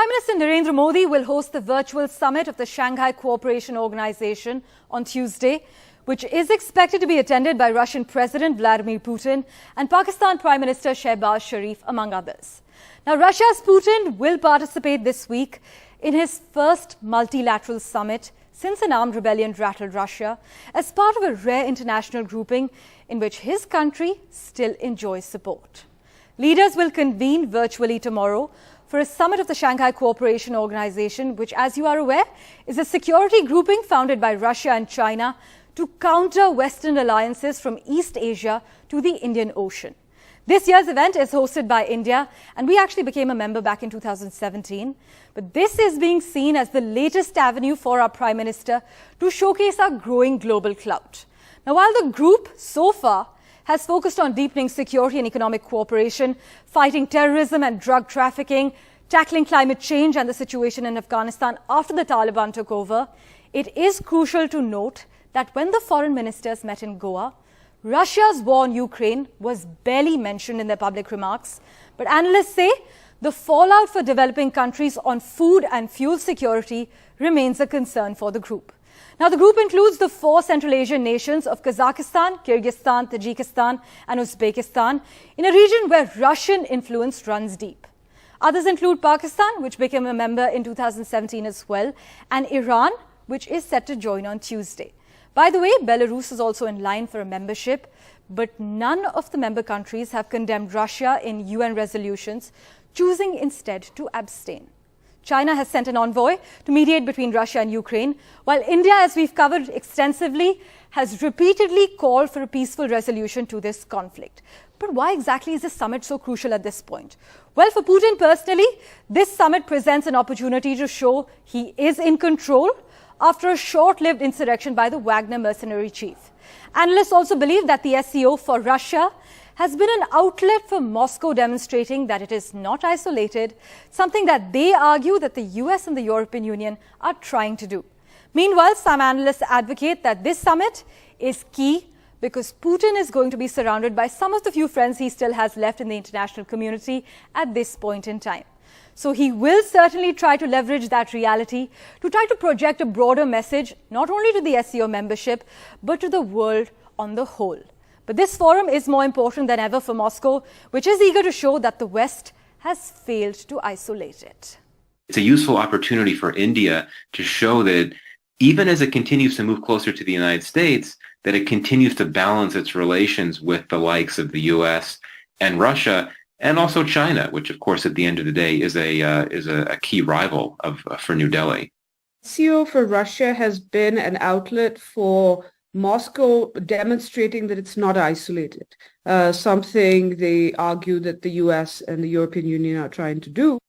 Prime Minister Narendra Modi will host the virtual summit of the Shanghai Cooperation Organisation on Tuesday, which is expected to be attended by Russian President Vladimir Putin and Pakistan Prime Minister Shehbaz Sharif, among others. Now, Russia's Putin will participate this week in his first multilateral summit since an armed rebellion rattled Russia, as part of a rare international grouping in which his country still enjoys support. Leaders will convene virtually tomorrow for a summit of the Shanghai Cooperation Organisation, which, as you are aware, is a security grouping founded by Russia and China to counter Western alliances from East Asia to the Indian Ocean. This year's event is hosted by India, and we actually became a member back in 2017. But this is being seen as the latest avenue for our Prime Minister to showcase our growing global clout. Now, while the group so far has focused on deepening security and economic cooperation, fighting terrorism and drug trafficking, tackling climate change and the situation in Afghanistan after the Taliban took over, it is crucial to note that when the foreign ministers met in Goa, Russia's war on Ukraine was barely mentioned in their public remarks. But analysts say the fallout for developing countries on food and fuel security remains a concern for the group. Now, the group includes the 4 Central Asian nations of Kazakhstan, Kyrgyzstan, Tajikistan and Uzbekistan, in a region where Russian influence runs deep. Others include Pakistan, which became a member in 2017 as well, and Iran, which is set to join on Tuesday. By the way, Belarus is also in line for a membership, but none of the member countries have condemned Russia in UN resolutions, choosing instead to abstain. China has sent an envoy to mediate between Russia and Ukraine, while India, as we've covered extensively, has repeatedly called for a peaceful resolution to this conflict. But why exactly is this summit so crucial at this point? Well, for Putin personally, this summit presents an opportunity to show he is in control after a short-lived insurrection by the Wagner mercenary chief. Analysts also believe that the SCO for Russia has been an outlet for Moscow demonstrating that it is not isolated, something that they argue that the US and the European Union are trying to do. Meanwhile, some analysts advocate that this summit is key because Putin is going to be surrounded by some of the few friends he still has left in the international community at this point in time. So he will certainly try to leverage that reality to try to project a broader message, not only to the SCO membership, but to the world on the whole. But this forum is more important than ever for Moscow, which is eager to show that the West has failed to isolate it. It's a useful opportunity for India to show that even as it continues to move closer to the United States, that it continues to balance its relations with the likes of the US and Russia, and also China, which, of course, at the end of the day is a key rival for New Delhi. SCO for Russia has been an outlet for Moscow demonstrating that it's not isolated, something they argue that the US and the European Union are trying to do.